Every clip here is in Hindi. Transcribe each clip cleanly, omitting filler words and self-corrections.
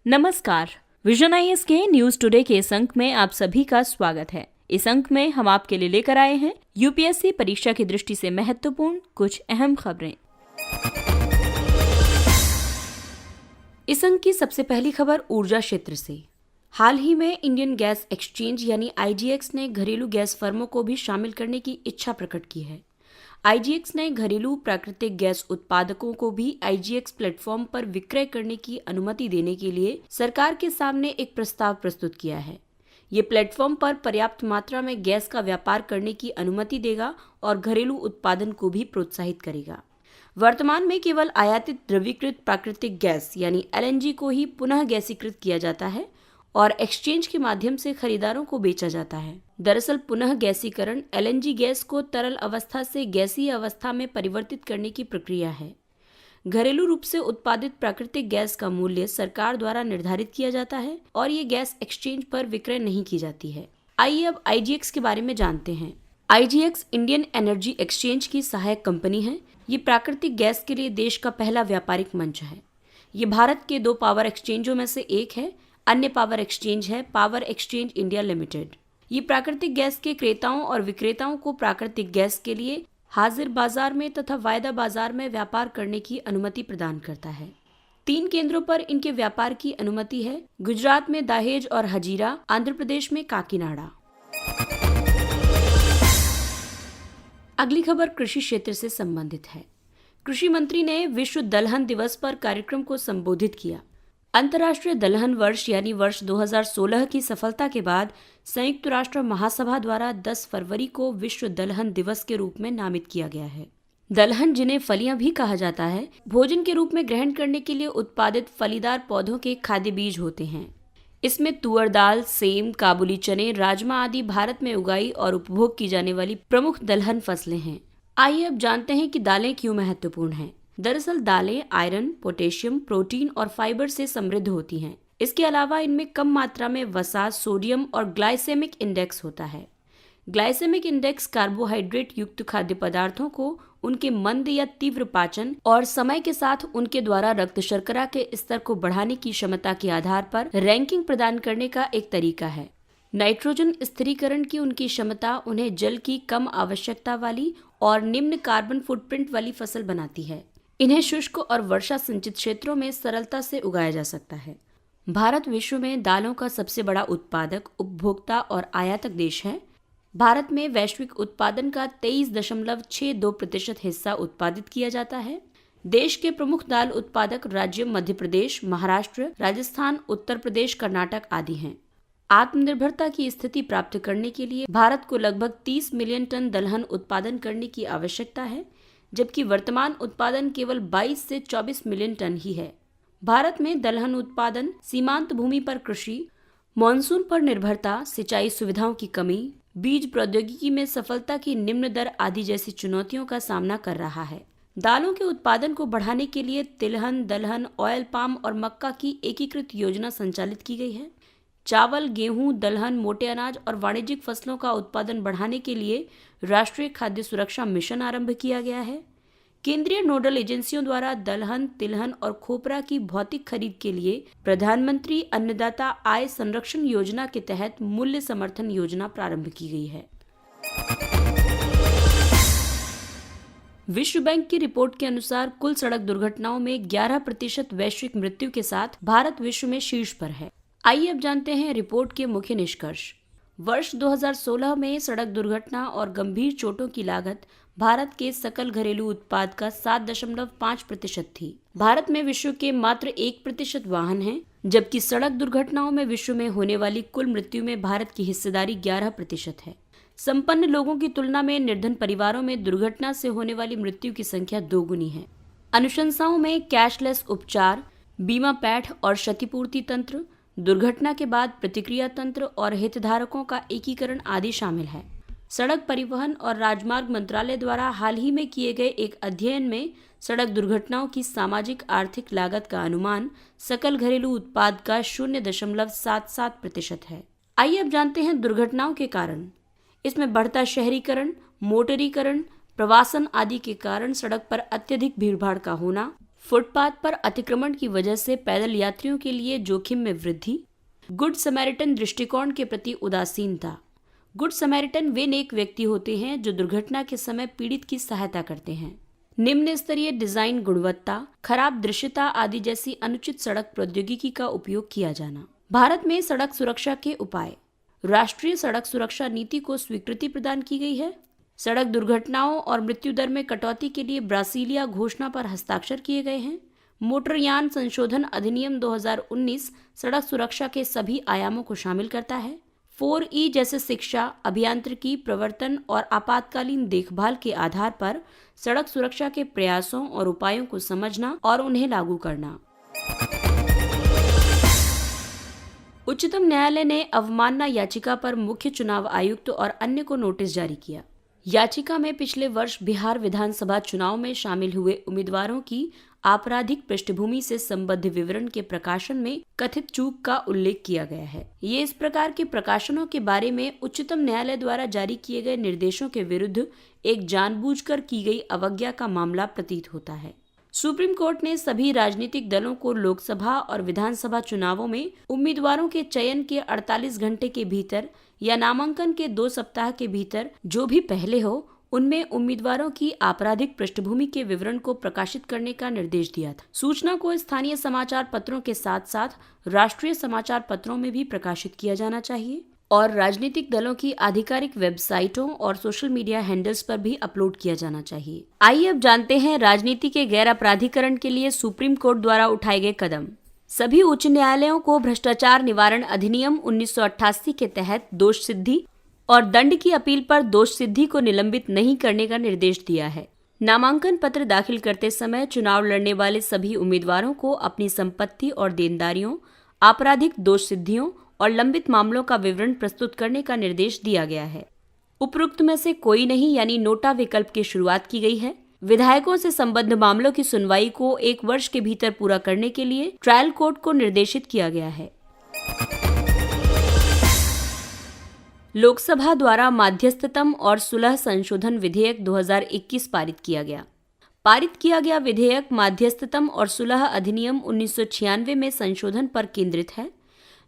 नमस्कार। विजन आईएएस के न्यूज टुडे के इस अंक में आप सभी का स्वागत है। इस अंक में हम आपके लिए लेकर आए हैं यूपीएससी परीक्षा की दृष्टि से महत्वपूर्ण कुछ अहम खबरें। इस अंक की सबसे पहली खबर ऊर्जा क्षेत्र से। हाल ही में इंडियन गैस एक्सचेंज यानी आईजीएक्स ने घरेलू गैस फर्मों को भी शामिल करने की इच्छा प्रकट की है। आईजीएक्स ने घरेलू प्राकृतिक गैस उत्पादकों को भी आईजीएक्स प्लेटफॉर्म पर विक्रय करने की अनुमति देने के लिए सरकार के सामने एक प्रस्ताव प्रस्तुत किया है। ये प्लेटफॉर्म पर पर्याप्त मात्रा में गैस का व्यापार करने की अनुमति देगा और घरेलू उत्पादन को भी प्रोत्साहित करेगा। वर्तमान में केवल आयातित द्रवीकृत प्राकृतिक गैस यानी एलएनजी को ही पुनः गैसीकृत किया जाता है और एक्सचेंज के माध्यम से खरीदारों को बेचा जाता है। दरअसल पुनः गैसीकरण एलएनजी गैस को तरल अवस्था से गैसीय अवस्था में परिवर्तित करने की प्रक्रिया है। घरेलू रूप से उत्पादित प्राकृतिक गैस का मूल्य सरकार द्वारा निर्धारित किया जाता है और ये गैस एक्सचेंज पर विक्रय नहीं की जाती है। आइए अब आईजीएक्स के बारे में जानते हैं। आईजीएक्स इंडियन एनर्जी एक्सचेंज की सहायक कंपनी है। ये प्राकृतिक गैस के लिए देश का पहला व्यापारिक मंच है। ये भारत के 2 पावर एक्सचेंजों में से एक है। अन्य पावर एक्सचेंज है पावर एक्सचेंज इंडिया लिमिटेड। ये प्राकृतिक गैस के क्रेताओं और विक्रेताओं को प्राकृतिक गैस के लिए हाजिर बाजार में तथा वायदा बाजार में व्यापार करने की अनुमति प्रदान करता है। 3 केंद्रों पर इनके व्यापार की अनुमति है। गुजरात में दाहेज और हजीरा, आंध्र प्रदेश में काकीनाडा। अगली खबर कृषि क्षेत्र से संबंधित है। कृषि मंत्री ने विश्व दलहन दिवस पर कार्यक्रम को संबोधित किया। अंतर्राष्ट्रीय दलहन वर्ष यानी वर्ष 2016 की सफलता के बाद संयुक्त राष्ट्र महासभा द्वारा 10 फरवरी को विश्व दलहन दिवस के रूप में नामित किया गया है। दलहन, जिन्हें फलियां भी कहा जाता है, भोजन के रूप में ग्रहण करने के लिए उत्पादित फलीदार पौधों के खाद्य बीज होते हैं। इसमें तुअर दाल, सेम, काबुली चने, राजमा आदि भारत में उगाई और उपभोग की जाने वाली प्रमुख दलहन फसलें हैं। आइए अब जानते हैं कि दालें क्यों महत्वपूर्ण हैं। दरअसल दालें आयरन, पोटेशियम, प्रोटीन और फाइबर से समृद्ध होती हैं। इसके अलावा इनमें कम मात्रा में वसा, सोडियम और ग्लाइसेमिक इंडेक्स होता है। ग्लाइसेमिक इंडेक्स कार्बोहाइड्रेट युक्त खाद्य पदार्थों को उनके मंद या तीव्र पाचन और समय के साथ उनके द्वारा रक्त शर्करा के स्तर को बढ़ाने की क्षमता के आधार पर रैंकिंग प्रदान करने का एक तरीका है। नाइट्रोजन स्थिरीकरण की उनकी क्षमता उन्हें जल की कम आवश्यकता वाली और निम्न कार्बन फुटप्रिंट वाली फसल बनाती है। इन्हें शुष्क और वर्षा सिंचित क्षेत्रों में सरलता से उगाया जा सकता है। भारत विश्व में दालों का सबसे बड़ा उत्पादक, उपभोक्ता और आयातक देश है। भारत में वैश्विक उत्पादन का 23.62% हिस्सा उत्पादित किया जाता है। देश के प्रमुख दाल उत्पादक राज्य मध्य प्रदेश, महाराष्ट्र, राजस्थान, उत्तर प्रदेश, कर्नाटक आदि हैं। आत्मनिर्भरता की स्थिति प्राप्त करने के लिए भारत को लगभग 30 मिलियन टन दलहन उत्पादन करने की आवश्यकता है, जबकि वर्तमान उत्पादन केवल 22 से 24 मिलियन टन ही है। भारत में दलहन उत्पादन, सीमांत भूमि पर कृषि, मॉनसून पर निर्भरता, सिंचाई सुविधाओं की कमी, बीज प्रौद्योगिकी में सफलता की निम्न दर आदि जैसी चुनौतियों का सामना कर रहा है। दालों के उत्पादन को बढ़ाने के लिए तिलहन, दलहन, ऑयल पाम और मक्का की एकीकृत योजना संचालित की गई है। चावल, गेहूं, दलहन, मोटे अनाज और वाणिज्यिक फसलों का उत्पादन बढ़ाने के लिए राष्ट्रीय खाद्य सुरक्षा मिशन आरंभ किया गया है। केंद्रीय नोडल एजेंसियों द्वारा दलहन, तिलहन और खोपरा की भौतिक खरीद के लिए प्रधानमंत्री अन्नदाता आय संरक्षण योजना के तहत मूल्य समर्थन योजना प्रारंभ की गई है। विश्व बैंक की रिपोर्ट के अनुसार कुल सड़क दुर्घटनाओं में 11% वैश्विक मृत्यु के साथ भारत विश्व में शीर्ष पर है। आइए अब जानते हैं रिपोर्ट के मुख्य निष्कर्ष। वर्ष 2016 में सड़क दुर्घटना और गंभीर चोटों की लागत भारत के सकल घरेलू उत्पाद का 7.5% थी। भारत में विश्व के मात्र 1% वाहन हैं, जबकि सड़क दुर्घटनाओं में विश्व में होने वाली कुल मृत्यु में भारत की हिस्सेदारी 11% है। संपन्न लोगों की तुलना में निर्धन परिवारों में दुर्घटना से होने वाली मृत्यु की संख्या 2 गुनी है। अनुशंसाओं में कैशलेस उपचार, बीमा पैठ और क्षतिपूर्ति तंत्र, दुर्घटना के बाद प्रतिक्रिया तंत्र और हितधारकों का एकीकरण आदि शामिल है। सड़क परिवहन और राजमार्ग मंत्रालय द्वारा हाल ही में किए गए एक अध्ययन में सड़क दुर्घटनाओं की सामाजिक आर्थिक लागत का अनुमान सकल घरेलू उत्पाद का 0.77% है। आइए अब जानते हैं दुर्घटनाओं के कारण। इसमें बढ़ता शहरीकरण, मोटरीकरण, प्रवासन आदि के कारण सड़क पर अत्यधिक भीड़भाड़ का होना, फुटपाथ पर अतिक्रमण की वजह से पैदल यात्रियों के लिए जोखिम में वृद्धि, गुड समैरिटन दृष्टिकोण के प्रति उदासीनता। गुड समैरिटन वे नेक व्यक्ति होते हैं जो दुर्घटना के समय पीड़ित की सहायता करते हैं। निम्न स्तरीय डिजाइन गुणवत्ता, खराब दृश्यता आदि जैसी अनुचित सड़क प्रौद्योगिकी का उपयोग किया जाना। भारत में सड़क सुरक्षा के उपाय। राष्ट्रीय सड़क सुरक्षा नीति को स्वीकृति प्रदान की गई है। सड़क दुर्घटनाओं और मृत्यु दर में कटौती के लिए ब्रासीलिया घोषणा पर हस्ताक्षर किए गए हैं। मोटरयान संशोधन अधिनियम 2019 सड़क सुरक्षा के सभी आयामों को शामिल करता है। 4E जैसे शिक्षा, अभियांत्रिकी, प्रवर्तन और आपातकालीन देखभाल के आधार पर सड़क सुरक्षा के प्रयासों और उपायों को समझना और उन्हें लागू करना। उच्चतम न्यायालय ने अवमानना याचिका पर मुख्य चुनाव आयुक्त और अन्य को नोटिस जारी किया। याचिका में पिछले वर्ष बिहार विधानसभा चुनाव में शामिल हुए उम्मीदवारों की आपराधिक पृष्ठभूमि से संबद्ध विवरण के प्रकाशन में कथित चूक का उल्लेख किया गया है। ये इस प्रकार के प्रकाशनों के बारे में उच्चतम न्यायालय द्वारा जारी किए गए निर्देशों के विरुद्ध एक जानबूझकर की गई अवज्ञा का मामला प्रतीत होता है। सुप्रीम कोर्ट ने सभी राजनीतिक दलों को लोकसभा और विधानसभा चुनावों में उम्मीदवारों के चयन के 48 घंटे के भीतर या नामांकन के 2 सप्ताह के भीतर जो भी पहले हो, उनमें उम्मीदवारों की आपराधिक पृष्ठभूमि के विवरण को प्रकाशित करने का निर्देश दिया था। सूचना को स्थानीय समाचार पत्रों के साथ साथ राष्ट्रीय समाचार पत्रों में भी प्रकाशित किया जाना चाहिए और राजनीतिक दलों की आधिकारिक वेबसाइटों और सोशल मीडिया हैंडल्स पर भी अपलोड किया जाना चाहिए। आइए अब जानते हैं राजनीति के गैर अपराधीकरण के लिए सुप्रीम कोर्ट द्वारा उठाए गए कदम। सभी उच्च न्यायालयों को भ्रष्टाचार निवारण अधिनियम 1988 के तहत दोष सिद्धि और दंड की अपील पर दोष सिद्धि को निलंबित नहीं करने का निर्देश दिया है। नामांकन पत्र दाखिल करते समय चुनाव लड़ने वाले सभी उम्मीदवारों को अपनी संपत्ति और देनदारियों, आपराधिक दोष सिद्धियों और लंबित मामलों का विवरण प्रस्तुत करने का निर्देश दिया गया है। उपरोक्त में से कोई नहीं यानी नोटा विकल्प की शुरुआत की गई है। विधायकों से संबद्ध मामलों की सुनवाई को 1 वर्ष के भीतर पूरा करने के लिए ट्रायल कोर्ट को निर्देशित किया गया है। लोकसभा द्वारा माध्यस्थतम और सुलह संशोधन विधेयक 2021 पारित किया गया विधेयक माध्यस्थतम और सुलह अधिनियम 1996 में संशोधन पर केंद्रित है,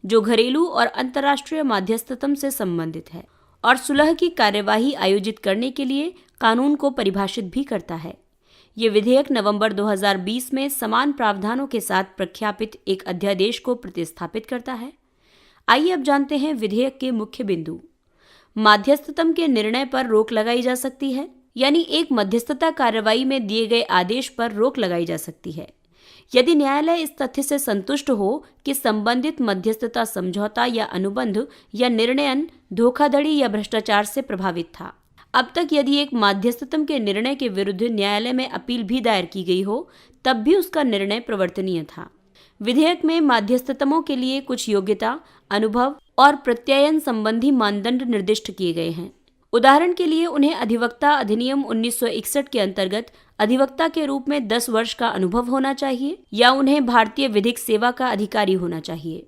जो घरेलू और अंतर्राष्ट्रीय माध्यस्थतम से संबंधित है और सुलह की कार्यवाही आयोजित करने के लिए कानून को परिभाषित भी करता है। ये विधेयक नवंबर 2020 में समान प्रावधानों के साथ प्रख्यापित एक अध्यादेश को प्रतिस्थापित करता है। आइए अब जानते हैं विधेयक के मुख्य बिंदु। माध्यस्थतम के निर्णय पर रोक लगाई जा सकती है, यानी एक मध्यस्थता कार्रवाई में दिए गए आदेश पर रोक लगाई जा सकती है यदि न्यायालय इस तथ्य से संतुष्ट हो कि संबंधित मध्यस्थता समझौता या अनुबंध या निर्णयन धोखाधड़ी या भ्रष्टाचार से प्रभावित था। अब तक यदि एक माध्यस्थतम के निर्णय के विरुद्ध न्यायालय में अपील भी दायर की गई हो, तब भी उसका निर्णय प्रवर्तनीय था। विधेयक में माध्यस्थतमों के लिए कुछ योग्यता, अनुभव और प्रत्ययन संबंधी मानदंड निर्दिष्ट किए गए हैं। उदाहरण के लिए उन्हें अधिवक्ता अधिनियम 1961 के अंतर्गत अधिवक्ता के रूप में 10 वर्ष का अनुभव होना चाहिए या उन्हें भारतीय विधिक सेवा का अधिकारी होना चाहिए।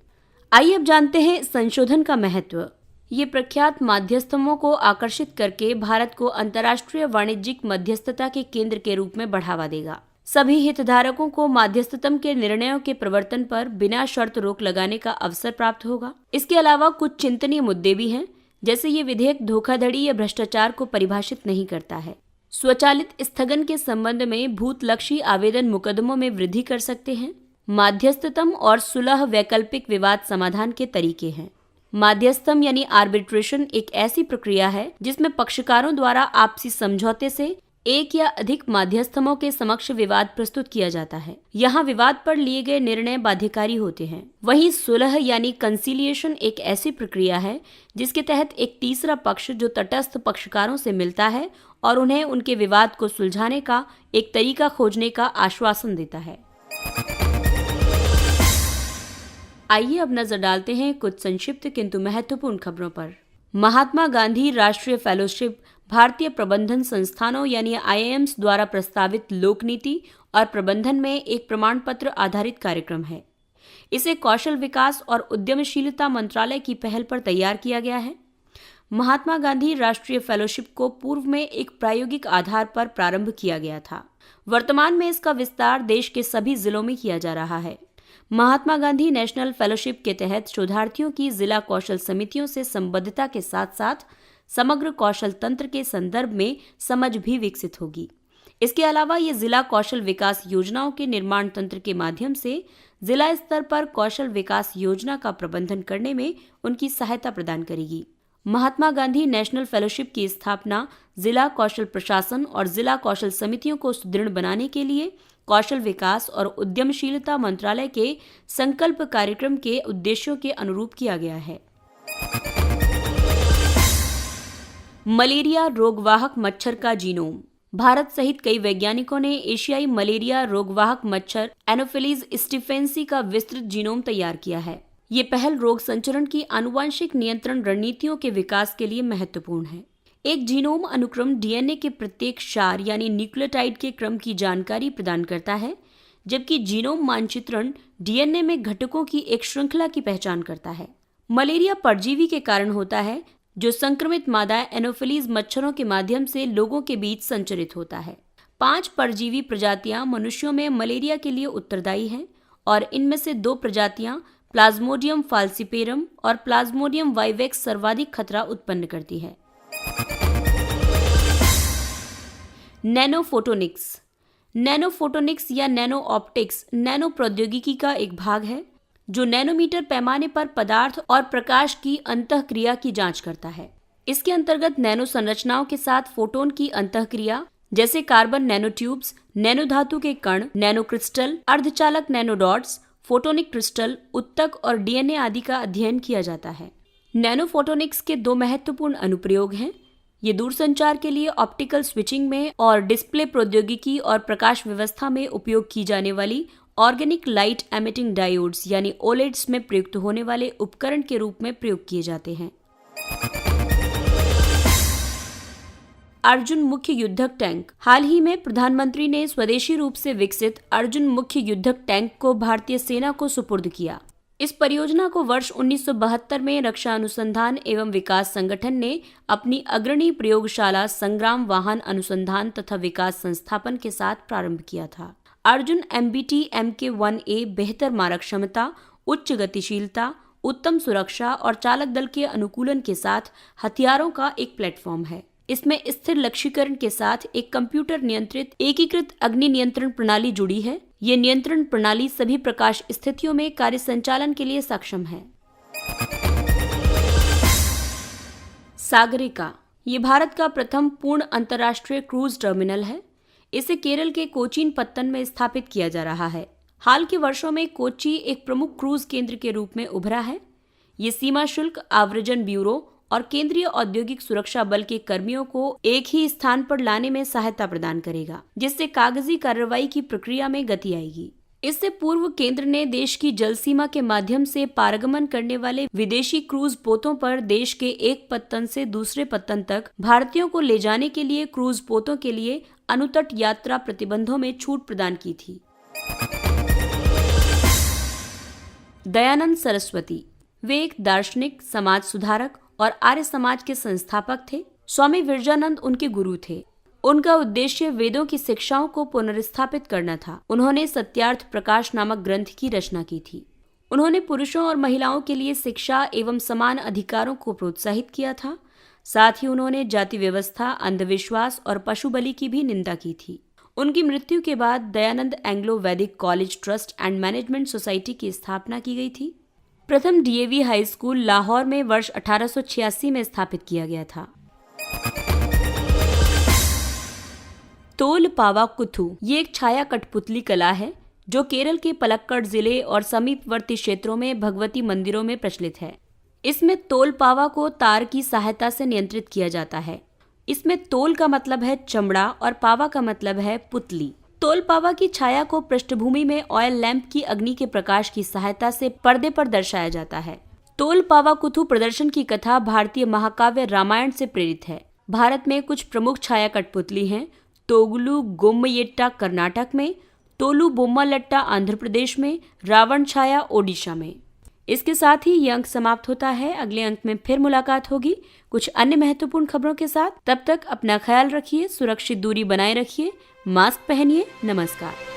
आइए अब जानते हैं संशोधन का महत्व। ये प्रख्यात माध्यस्थमों को आकर्षित करके भारत को अंतर्राष्ट्रीय वाणिज्यिक मध्यस्थता के केंद्र के रूप में बढ़ावा देगा। सभी हितधारकों को माध्यस्थतम के निर्णयों के प्रवर्तन पर बिना शर्त रोक लगाने का अवसर प्राप्त होगा। इसके अलावा कुछ चिंतनीय मुद्दे भी हैं, जैसे ये विधेयक धोखाधड़ी या भ्रष्टाचार को परिभाषित नहीं करता है। स्वचालित स्थगन के संबंध में भूतलक्षी आवेदन मुकदमों में वृद्धि कर सकते हैं। माध्यस्थतम और सुलह वैकल्पिक विवाद समाधान के तरीके हैं। माध्यस्थम यानी आर्बिट्रेशन एक ऐसी प्रक्रिया है जिसमें पक्षकारों द्वारा आपसी समझौते से एक या अधिक माध्यस्थमों के समक्ष विवाद प्रस्तुत किया जाता है। यहाँ विवाद पर लिए गए निर्णय बाध्यकारी होते हैं। वहीं सुलह यानी कंसीलिएशन एक ऐसी प्रक्रिया है जिसके तहत एक तीसरा पक्ष जो तटस्थ पक्षकारों से मिलता है और उन्हें उनके विवाद को सुलझाने का एक तरीका खोजने का आश्वासन देता है। आइए अब नजर डालते हैं कुछ संक्षिप्त किंतु महत्वपूर्ण खबरों पर। महात्मा गांधी राष्ट्रीय फेलोशिप भारतीय प्रबंधन संस्थानों यानी IIMs द्वारा प्रस्तावित लोक नीति और प्रबंधन में एक प्रमाण पत्र आधारित कार्यक्रम है। इसे कौशल विकास और उद्यमशीलता मंत्रालय की पहल पर तैयार किया गया है। महात्मा गांधी राष्ट्रीय फेलोशिप को पूर्व में एक प्रायोगिक आधार पर प्रारंभ किया गया था। वर्तमान में इसका विस्तार देश के सभी जिलों में किया जा रहा है। महात्मा गांधी नेशनल फेलोशिप के तहत शोधार्थियों की जिला कौशल समितियों से संबद्धता के साथ साथ समग्र कौशल तंत्र के संदर्भ में समझ भी विकसित होगी। इसके अलावा ये जिला कौशल विकास योजनाओं के निर्माण तंत्र के माध्यम से जिला स्तर पर कौशल विकास योजना का प्रबंधन करने में उनकी सहायता प्रदान करेगी। महात्मा गांधी नेशनल फेलोशिप की स्थापना जिला कौशल प्रशासन और जिला कौशल समितियों को सुदृढ़ बनाने के लिए कौशल विकास और उद्यमशीलता मंत्रालय के संकल्प कार्यक्रम के उद्देश्यों के अनुरूप किया गया है। मलेरिया रोगवाहक मच्छर का जीनोम। भारत सहित कई वैज्ञानिकों ने एशियाई मलेरिया रोगवाहक मच्छर एनोफिलीज स्टीफेंसी का विस्तृत जीनोम तैयार किया है। ये पहल रोग संचरण की आनुवंशिक नियंत्रण रणनीतियों के विकास के लिए महत्वपूर्ण है। एक जीनोम अनुक्रम डीएनए के प्रत्येक क्षार यानी न्यूक्लियोटाइड के क्रम की जानकारी प्रदान करता है, जबकि जीनोम मानचित्रण डीएनए में घटकों की एक श्रृंखला की पहचान करता है। मलेरिया परजीवी के कारण होता है जो संक्रमित मादा एनोफिलीज मच्छरों के माध्यम से लोगों के बीच संचरित होता है। 5 परजीवी प्रजातियां मनुष्यों में मलेरिया के लिए उत्तरदायी हैं और इनमें से 2 प्रजातियां प्लाज्मोडियम फाल्सिपेरम और प्लाज्मोडियम वाइवेक्स सर्वाधिक खतरा उत्पन्न करती है। नैनोफोटोनिक्स। नैनोफोटोनिक्स या नैनो ऑप्टिक्स नैनो प्रौद्योगिकी का एक भाग है जो नैनोमीटर पैमाने पर पदार्थ और प्रकाश की अंतःक्रिया की जांच करता है। इसके अंतर्गत नैनो संरचनाओं के साथ फोटोन की अंतःक्रिया जैसे कार्बन नैनोट्यूब्स, नैनो धातु के कण, नैनो क्रिस्टल, अर्धचालक नैनोडॉट्स, फोटोनिक क्रिस्टल, उत्तक और डीएनए आदि का अध्ययन किया जाता है। नैनोफोटोनिक्स के 2 महत्वपूर्ण अनुप्रयोग हैं। ये दूरसंचार के लिए ऑप्टिकल स्विचिंग में और डिस्प्ले प्रौद्योगिकी और प्रकाश व्यवस्था में उपयोग की जाने वाली ऑर्गेनिक लाइट एमिटिंग डायोड्स यानी ओलेड्स में प्रयुक्त होने वाले उपकरण के रूप में प्रयोग किए जाते हैं। अर्जुन मुख्य युद्धक टैंक। हाल ही में प्रधानमंत्री ने स्वदेशी रूप से विकसित अर्जुन मुख्य युद्धक टैंक को भारतीय सेना को सुपुर्द किया। इस परियोजना को वर्ष 1972 में रक्षा अनुसंधान एवं विकास संगठन ने अपनी अग्रणी प्रयोगशाला संग्राम वाहन अनुसंधान तथा विकास संस्थापन के साथ प्रारंभ किया था। अर्जुन MBT Mk1A बेहतर मारक क्षमता, उच्च गतिशीलता, उत्तम सुरक्षा और चालक दल के अनुकूलन के साथ हथियारों का एक प्लेटफॉर्म है। इसमें स्थिर लक्ष्यीकरण के साथ एक कंप्यूटर नियंत्रित एकीकृत अग्नि नियंत्रण प्रणाली जुड़ी है। ये नियंत्रण प्रणाली सभी प्रकाश स्थितियों में कार्य संचालन के लिए सक्षम है। सागरिका। ये भारत का प्रथम पूर्ण अंतर्राष्ट्रीय क्रूज टर्मिनल है। इसे केरल के कोचीन पत्तन में स्थापित किया जा रहा है। हाल के वर्षों में कोच्चि एक प्रमुख क्रूज केंद्र के रूप में उभरा है। ये सीमा शुल्क, आव्रजन ब्यूरो और केंद्रीय औद्योगिक सुरक्षा बल के कर्मियों को एक ही स्थान पर लाने में सहायता प्रदान करेगा, जिससे कागजी कार्रवाई की प्रक्रिया में गति आएगी। इससे पूर्व केंद्र ने देश की जल सीमा के माध्यम से पारगमन करने वाले विदेशी क्रूज पोतों पर देश के एक पत्तन से दूसरे पत्तन तक भारतीयों को ले जाने के लिए क्रूज पोतों के लिए अनुतट यात्रा प्रतिबंधों में छूट प्रदान की थी। दयानंद सरस्वती। वे एक दार्शनिक, समाज सुधारक और आर्य समाज के संस्थापक थे। स्वामी विरजानंद उनके गुरु थे। उनका उद्देश्य वेदों की शिक्षाओं को पुनर्स्थापित करना था। उन्होंने सत्यार्थ प्रकाश नामक ग्रंथ की रचना की थी। उन्होंने पुरुषों और महिलाओं के लिए शिक्षा एवं समान अधिकारों को प्रोत्साहित किया था। साथ ही उन्होंने जाति व्यवस्था, अंधविश्वास और पशु बलि की भी निंदा की थी। उनकी मृत्यु के बाद दयानंद एंग्लो वैदिक college trust and management society की स्थापना की गई थी। प्रथम DAV हाई स्कूल लाहौर में वर्ष 1886 में स्थापित किया गया था। तोल पावा कुथु। ये एक छाया कठपुतली कला है जो केरल के पलक्कड़ जिले और समीपवर्ती क्षेत्रों में भगवती मंदिरों में प्रचलित है। इसमें तोल पावा को तार की सहायता से नियंत्रित किया जाता है। इसमें तोल का मतलब है चमड़ा और पावा का मतलब है पुतली। तोल पावा की छाया को पृष्ठभूमि में ऑयल लैंप की अग्नि के प्रकाश की सहायता से पर्दे पर दर्शाया जाता है। तोल पावा कुथु प्रदर्शन की कथा भारतीय महाकाव्य रामायण से प्रेरित है। भारत में कुछ प्रमुख छाया कठपुतली हैं। तोगलू गोम्मयेट्टा कर्नाटक में, तोलू बोम्मालट्टा आंध्र प्रदेश में, रावण छाया ओडिशा में। इसके साथ ही ये अंक समाप्त होता है। अगले अंक में फिर मुलाकात होगी कुछ अन्य महत्वपूर्ण खबरों के साथ। तब तक अपना ख्याल रखिए, सुरक्षित दूरी बनाए रखिए। मास्क पहनिए। नमस्कार।